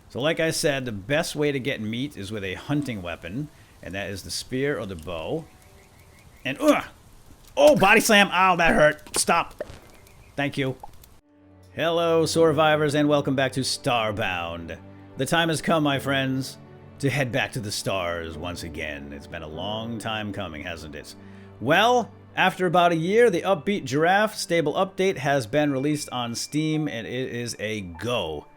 So like I said, the best way to get meat is with a hunting weapon, and that is the spear or the bow. And oh, body slam! Ow, that hurt! Stop! Thank you. Hello, survivors, and welcome back to Starbound. The time has come, my friends, to head back to the stars once again. It's been a long time coming, hasn't it? Well, after about a year, the Upbeat Giraffe Stable Update has been released on Steam, and it is a go.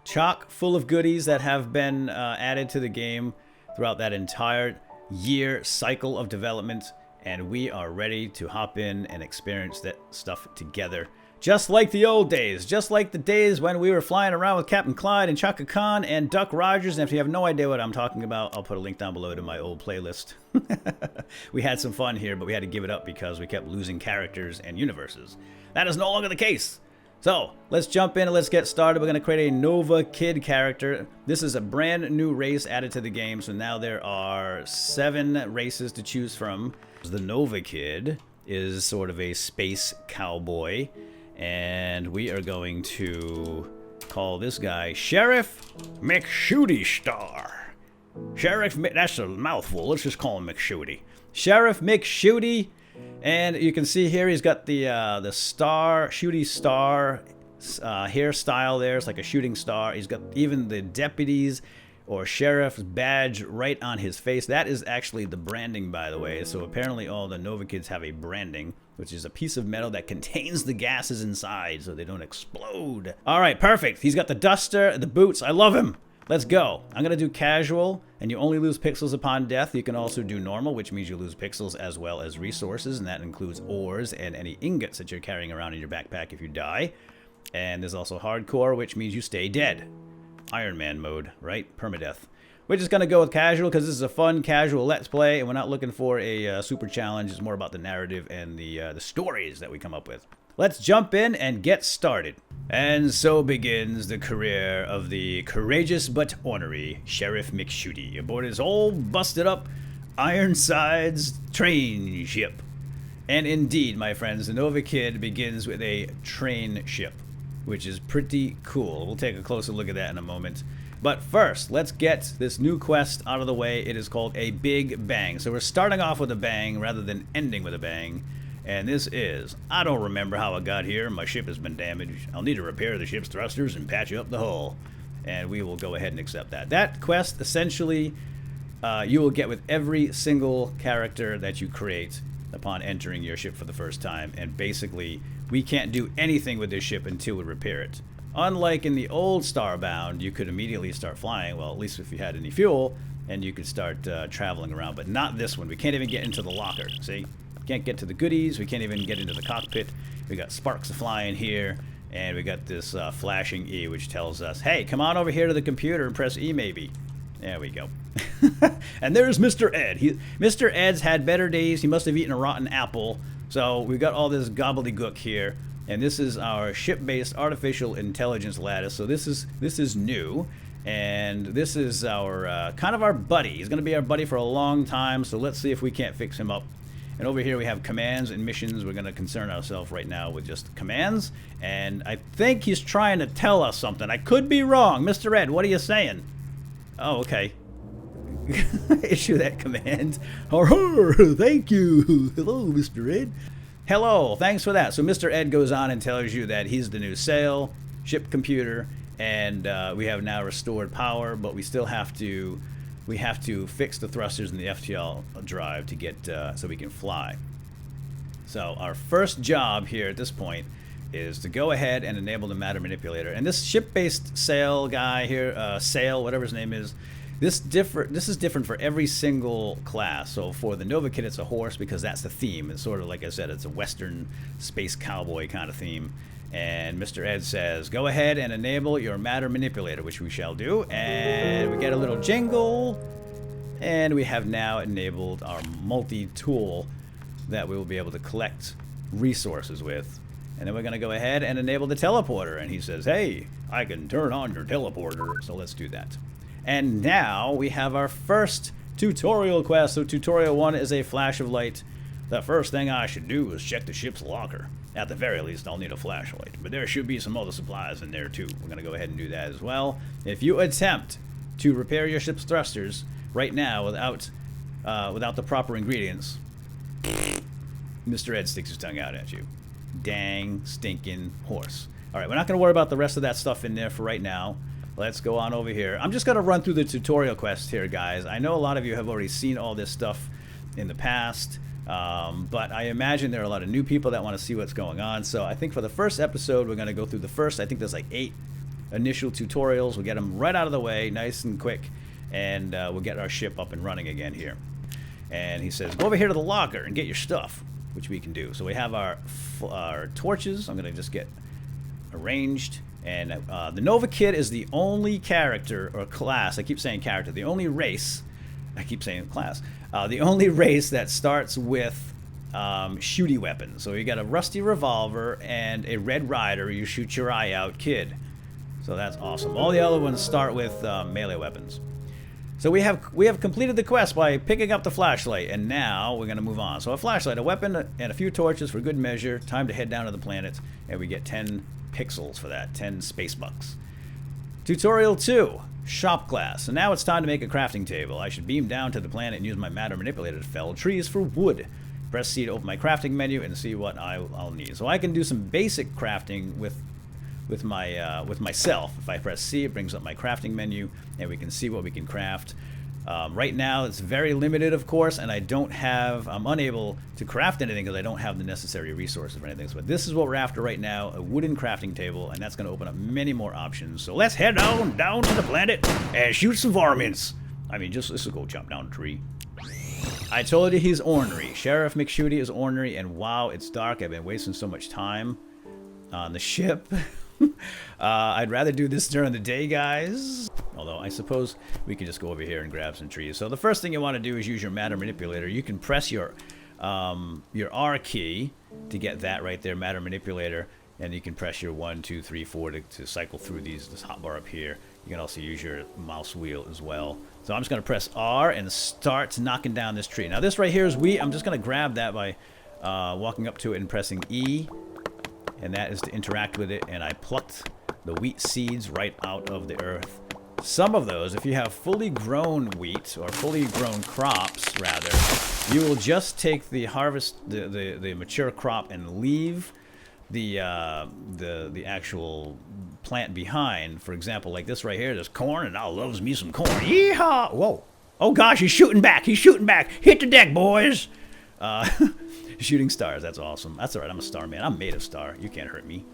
Chock full of goodies that have been added to the game throughout that entire year cycle of development, and we are ready to hop in and experience that stuff together. Just like the old days, just like the days when we were flying around with Captain Clyde and Chaka Khan and Duck Rogers. And if you have no idea what I'm talking about, I'll put a link down below to my old playlist. We had some fun here, but we had to give it up because we kept losing characters and universes. That is no longer the case. So, let's jump in and let's get started. We're going to create a Novakid character. This is a brand new race added to the game, so now there are 7 races to choose from. The Novakid is sort of a space cowboy, and we are going to call this guy Sheriff McShooty Star. That's a mouthful. Let's just call him McShooty. Sheriff McShooty. And you can see here he's got the star, shooty star hairstyle there. It's like a shooting star. He's got even the deputy's or sheriff's badge right on his face. That is actually the branding, by the way. So apparently all the Novakids have a branding, which is a piece of metal that contains the gases inside so they don't explode. All right, perfect. He's got the duster, the boots. I love him. Let's go. I'm going to do casual, and you only lose pixels upon death. You can also do normal, which means you lose pixels as well as resources, and that includes ores and any ingots that you're carrying around in your backpack if you die. And there's also hardcore, which means you stay dead. Iron Man mode, right? Permadeath. We're just going to go with casual because this is a fun, casual let's play, and we're not looking for a super challenge. It's more about the narrative and the stories that we come up with. Let's jump in and get started. And so begins the career of the courageous but ornery Sheriff McShooty aboard his old busted up Ironsides train ship. And indeed, my friends, the Novakid begins with a train ship, which is pretty cool. We'll take a closer look at that in a moment. But first, let's get this new quest out of the way. It is called a Big Bang. So we're starting off with a bang rather than ending with a bang. And this is, I don't remember how I got here. My ship has been damaged. I'll need to repair the ship's thrusters and patch up the hull. And we will go ahead and accept that. That quest, essentially, you will get with every single character that you create upon entering your ship for the first time. And basically, we can't do anything with this ship until we repair it. Unlike in the old Starbound, you could immediately start flying, well, at least if you had any fuel, and you could start traveling around. But not this one. We can't even get into the locker, see? Can't get to the goodies. We can't even get into the cockpit. We got sparks flying here, and we got this flashing E, which tells us, hey, come on over here to the computer and press E maybe. There we go. And there's Mr. Ed. Mr. Ed's had better days. He must have eaten a rotten apple. So we've got all this gobbledygook here, and this is our ship-based artificial intelligence lattice. So this is new, and this is our kind of our buddy. He's going to be our buddy for a long time. So let's see if we can't fix him up. And over here we have commands and missions. We're going to concern ourselves right now with just commands. And I think he's trying to tell us something. I could be wrong. Mr. Ed, what are you saying? Oh, okay. Issue that command. Thank you. Hello, Mr. Ed. Hello, thanks for that. So Mr. Ed goes on and tells you that he's the new sail, ship computer, and we have now restored power, but we still have to... We have to fix the thrusters in the FTL drive to get so we can fly. So our first job here at this point is to go ahead and enable the matter manipulator. And this ship-based sail guy here, sail, whatever his name is, this is different for every single class. So for the Novakid, it's a horse because that's the theme. It's sort of like I said, it's a Western space cowboy kind of theme. And Mr. Ed says, go ahead and enable your matter manipulator, which we shall do. And we get a little jingle. And we have now enabled our multi-tool that we will be able to collect resources with. And then we're going to go ahead and enable the teleporter. And he says, hey, I can turn on your teleporter. So let's do that. And now we have our first tutorial quest. So tutorial 1 is a flash of light. The first thing I should do is check the ship's locker. At the very least, I'll need a flashlight. But there should be some other supplies in there too. We're going to go ahead and do that as well. If you attempt to repair your ship's thrusters right now without the proper ingredients, Mr. Ed sticks his tongue out at you. Dang stinking horse. Alright, we're not going to worry about the rest of that stuff in there for right now. Let's go on over here. I'm just going to run through the tutorial quest here, guys. I know a lot of you have already seen all this stuff in the past, but I imagine there are a lot of new people that want to see what's going on. So I think for the first episode, we're going to go through the first, I think there's like 8 initial tutorials. We'll get them right out of the way, nice and quick, and we'll get our ship up and running again here. And he says, go over here to the locker and get your stuff, which we can do. So we have our torches. I'm going to just get arranged. And the Novakid is the only character or class, I keep saying character, the only race, I keep saying class, the only race that starts with shooty weapons. So you got a rusty revolver and a red rider, you shoot your eye out kid. So that's awesome. All the other ones start with melee weapons. So we have completed the quest by picking up the flashlight, and now we're going to move on. So a flashlight, a weapon, and a few torches for good measure. Time to head down to the planet, and we get 10 pixels for that, 10 space bucks. Tutorial 2, shop class. So now it's time to make a crafting table. I should beam down to the planet and use my matter manipulator to fell trees for wood. Press C to open my crafting menu and see what I'll need. So I can do some basic crafting with myself. If I press C, it brings up my crafting menu, and we can see what we can craft. Right now, it's very limited, of course, and I'm unable to craft anything because I don't have the necessary resources or anything. So, but this is what we're after right now, a wooden crafting table, and that's going to open up many more options. So let's head down to the planet and shoot some varmints. I mean, let's go chop down a tree. I told you he's ornery. Sheriff McShooty is ornery, and wow, it's dark. I've been wasting so much time on the ship. I'd rather do this during the day, guys. Although I suppose we can just go over here and grab some trees. So the first thing you want to do is use your matter manipulator. You can press your R key to get that right there, matter manipulator, and you can press your 1, 2, 3, 4 to cycle through this hotbar up here. You can also use your mouse wheel as well. So I'm just going to press R and start knocking down this tree. Now this right here is wheat. I'm just going to grab that by walking up to it and pressing E. And that is to interact with it, and I plucked the wheat seeds right out of the earth. Some of those, if you have fully grown wheat, or fully grown crops, rather, you will just take the the mature crop and leave the actual plant behind. For example, like this right here, there's corn, and I loves me some corn. Yeehaw! Whoa! Oh gosh, he's shooting back! He's shooting back! Hit the deck, boys! Shooting stars, that's awesome. That's alright, I'm a star man. I'm made of star. You can't hurt me.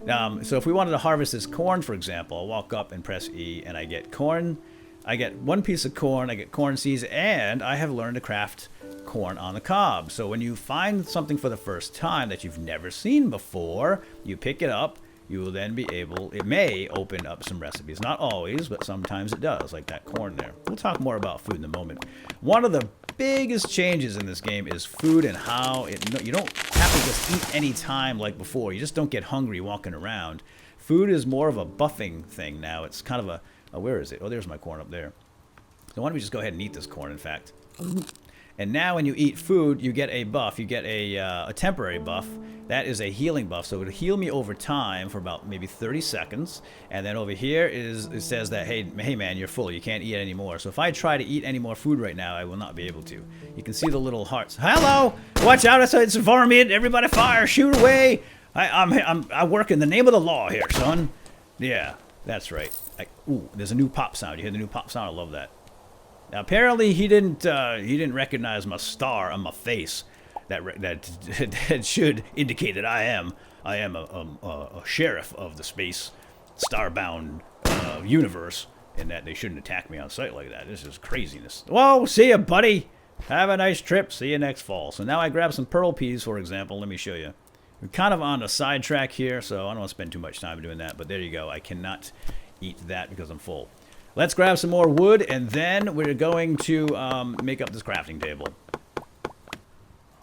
So if we wanted to harvest this corn, for example, I'll walk up and press E, and I get corn. I get 1 piece of corn, I get corn seeds, and I have learned to craft corn on the cob. So when you find something for the first time that you've never seen before, you pick it up, you will then be able, it may open up some recipes. Not always, but sometimes it does, like that corn there. We'll talk more about food in a moment. One of the biggest changes in this game is food and how you don't have to just eat any time like before. You just don't get hungry walking around. Food is more of a buffing thing now. It's kind of where is it? Oh, there's my corn up there. So why don't we just go ahead and eat this corn, in fact. And now when you eat food, you get a buff. You get a temporary buff. That is a healing buff. So it'll heal me over time for about maybe 30 seconds. And then over here it says that, hey man, you're full. You can't eat anymore. So if I try to eat any more food right now, I will not be able to. You can see the little hearts. Hello! Watch out, it's a varmint. Everybody fire, shoot away. I work in the name of the law here, son. Yeah, that's right. Ooh, there's a new pop sound. You hear the new pop sound? I love that. Now, apparently he didn't recognize my star on my face. That should indicate that I am a sheriff of the space starbound universe, and that they shouldn't attack me on sight like that. This is craziness. Whoa, see ya, buddy. Have a nice trip. See you next fall. So now I grab some pearl peas, for example. Let me show you. We're kind of on a sidetrack here, so I don't want to spend too much time doing that. But there you go. I cannot eat that because I'm full. Let's grab some more wood, and then we're going to make up this crafting table.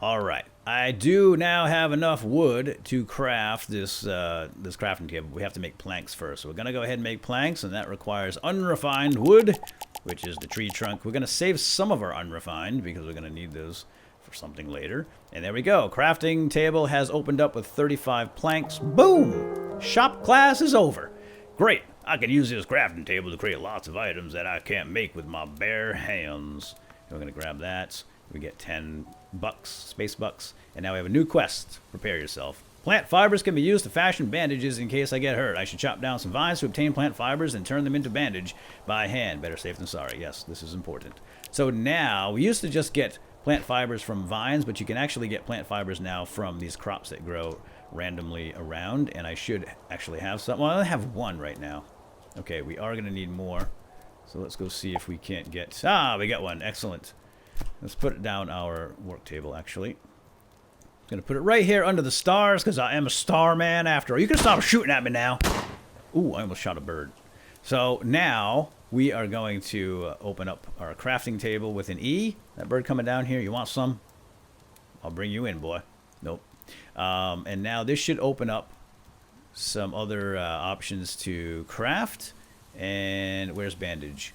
Alright, I do now have enough wood to craft this crafting table. We have to make planks first. So we're going to go ahead and make planks, and that requires unrefined wood, which is the tree trunk. We're going to save some of our unrefined, because we're going to need those for something later. And there we go. Crafting table has opened up with 35 planks. Boom! Shop class is over. Great. I can use this crafting table to create lots of items that I can't make with my bare hands. So we're going to grab that. We get 10 bucks, space bucks. And now we have a new quest. Prepare yourself. Plant fibers can be used to fashion bandages in case I get hurt. I should chop down some vines to obtain plant fibers and turn them into bandage by hand. Better safe than sorry. Yes, this is important. So now, we used to just get plant fibers from vines, but you can actually get plant fibers now from these crops that grow randomly around. And I should actually have some. Well, I have one right now. Okay, we are going to need more. So let's go see if we can't get... Ah, we got one. Excellent. Let's put it down our work table, actually. Gonna put it right here under the stars because I am a star man after all. You can stop shooting at me now. Ooh, I almost shot a bird. So now we are going to open up our crafting table with an E. That bird coming down here, you want some? I'll bring you in, boy. Nope. And now this should open up some other options to craft. And where's bandage?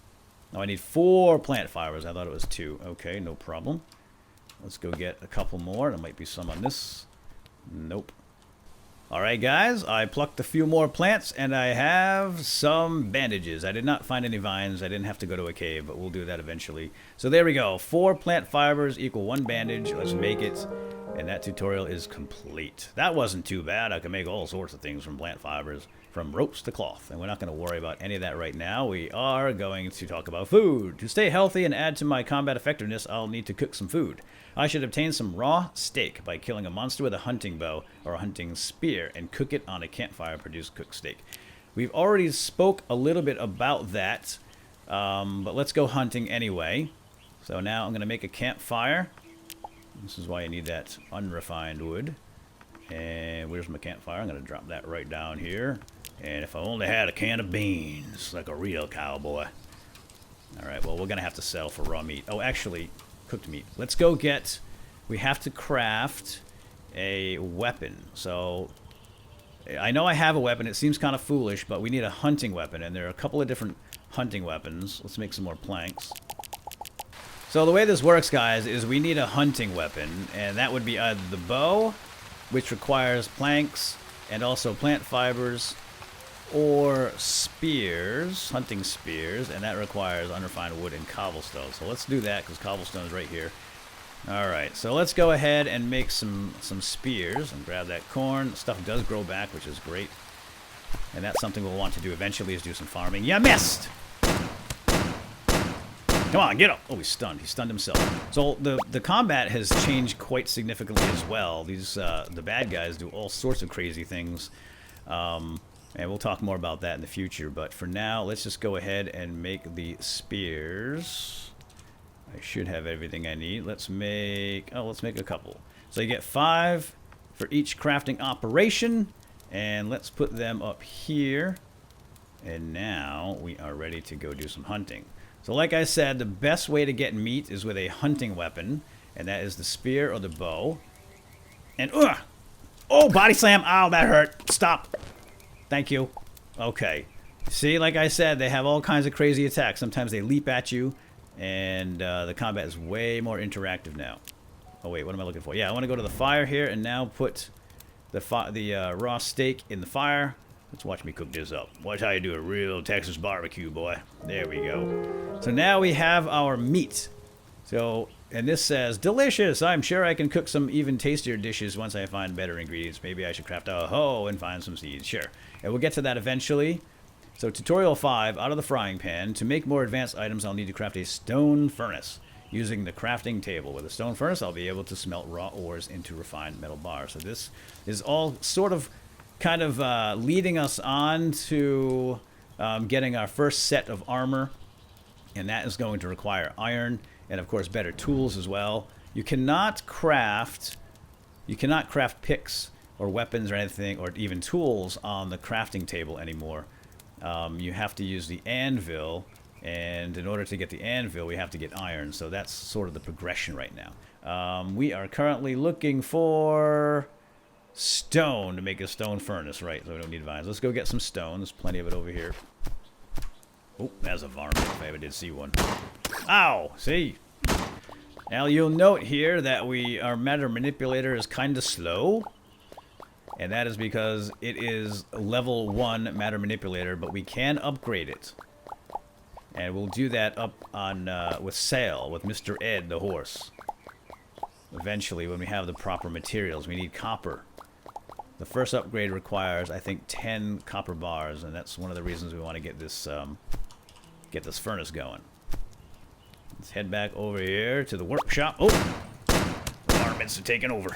Oh, I need 4 plant fibers. I thought it was 2. Okay, no problem. Let's go get a couple more. There might be some on this. Nope. Alright guys, I plucked a few more plants and I have some bandages. I did not find any vines. I didn't have to go to a cave, but we'll do that eventually. So there we go. 4 plant fibers equal 1 bandage. Let's make it. And that tutorial is complete. That wasn't too bad. I can make all sorts of things from plant fibers, from ropes to cloth. And we're not going to worry about any of that right now. We are going to talk about food. To stay healthy and add to my combat effectiveness, I'll need to cook some food. I should obtain some raw steak by killing a monster with a hunting bow or a hunting spear and cook it on a campfire to produce cooked steak. We've already spoke a little bit about that, but let's go hunting anyway. So now I'm going to make a campfire. This is why you need that unrefined wood. And where's my campfire? I'm going to drop that right down here. And if I only had a can of beans, like a real cowboy. Alright, well, we're going to have to sell for raw meat. Oh, actually, cooked meat. Let's go get... We have to craft a weapon. So, I know I have a weapon. It seems kind of foolish, but we need a hunting weapon. And there are a couple of different hunting weapons. Let's make some more planks. So the way this works, guys, is we need a hunting weapon, and that would be either the bow, which requires planks and also plant fibers, or spears, hunting spears, and that requires unrefined wood and cobblestone. So let's do that because cobblestone is right here. Alright, so let's go ahead and make some spears and grab that corn. Stuff does grow back, which is great. And that's something we'll want to do eventually, is do some farming. You missed! Come on, get up! Oh, he's stunned. He stunned himself. So the combat has changed quite significantly as well. These the bad guys do all sorts of crazy things, and we'll talk more about that in the future. But for now, let's just go ahead and make the spears. I should have everything I need. Let's make a couple. So you get 5 for each crafting operation, and let's put them up here. And now we are ready to go do some hunting. So like I said, the best way to get meat is with a hunting weapon, and that is the spear or the bow. And, oh, body slam. Ow, that hurt. Stop. Thank you. Okay. See, like I said, they have all kinds of crazy attacks. Sometimes they leap at you, and the combat is way more interactive now. Oh, wait, what am I looking for? Yeah, I want to go to the fire here and now put the raw steak in the fire. Let's watch me cook this up. Watch how you do a real Texas barbecue, boy. There we go. So now we have our meat. So, and this says, delicious. I'm sure I can cook some even tastier dishes once I find better ingredients. Maybe I should craft a hoe and find some seeds. Sure. And we'll get to that eventually. So tutorial 5, out of the frying pan. To make more advanced items, I'll need to craft a stone furnace. Using the crafting table. With a stone furnace, I'll be able to smelt raw ores into refined metal bars. So this is all sort of kind of leading us on to getting our first set of armor, and that is going to require iron and of course better tools as well. You cannot craft picks or weapons or anything or even tools on the crafting table anymore. You have to use the anvil, and in order to get the anvil we have to get iron, so that's sort of the progression right now. We are currently looking for stone to make a stone furnace, right? So we don't need vines. Let's go get some stone. There's plenty of it over here. Oh, there's a varmint if I ever did see one. Ow! See? Now you'll note here that our matter manipulator is kind of slow. And that is because it is level 1 matter manipulator, but we can upgrade it. And we'll do that up on with Sail, with Mr. Ed the horse. Eventually, when we have the proper materials. We need copper. The first upgrade requires, I think, 10 copper bars, and that's one of the reasons we want to get this furnace going. Let's head back over here to the workshop. Oh! Varmints are taking over.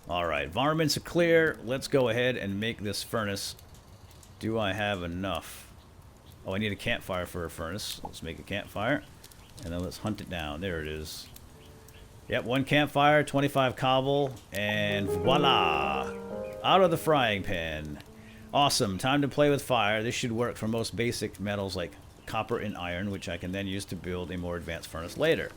Alright, varmints are clear. Let's go ahead and make this furnace. Do I have enough? Oh, I need a campfire for a furnace. Let's make a campfire. And then let's hunt it down. There it is. Yep, 1 campfire, 25 cobble, and voila! Out of the frying pan. Awesome. Time to play with fire. This should work for most basic metals like copper and iron, which I can then use to build a more advanced furnace later.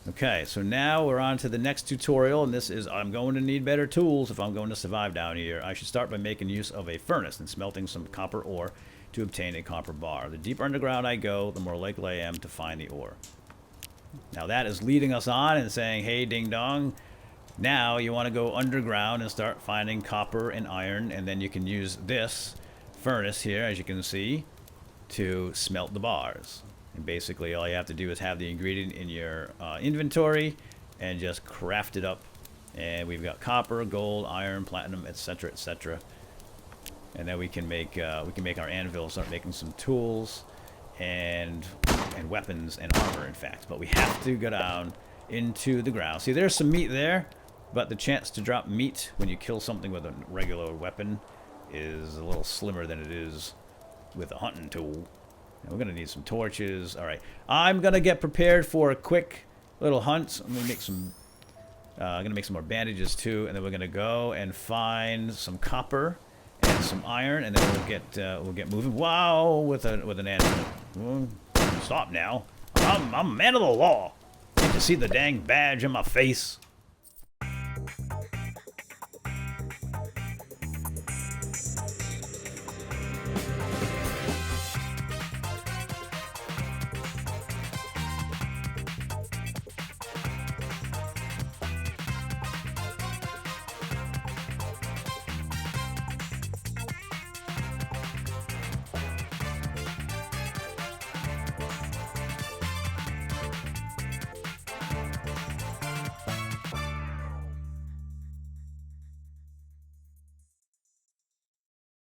Okay, so now we're on to the next tutorial, and this is I'm going to need better tools if I'm going to survive down here. I should start by making use of a furnace and smelting some copper ore to obtain a copper bar. The deeper underground I go, the more likely I am to find the ore. Now that is leading us on and saying, hey, ding dong, now you want to go underground and start finding copper and iron, and then you can use this furnace here, as you can see, to smelt the bars. And basically all you have to do is have the ingredient in your inventory and just craft it up. And we've got copper, gold, iron, platinum, etc., etc. And then we can make our anvil, start making some tools and weapons and armor, in fact. But we have to go down into the ground. See, there's some meat there, but the chance to drop meat when you kill something with a regular weapon is a little slimmer than it is with a hunting tool. And we're gonna need some torches. All right, I'm gonna get prepared for a quick little hunt. I'm gonna make some. Gonna make some more bandages too, and then we're gonna go and find some copper and some iron, and then we'll get moving. Wow, with an anvil. Stop now. I'm a man of the law. Need to see the dang badge in my face.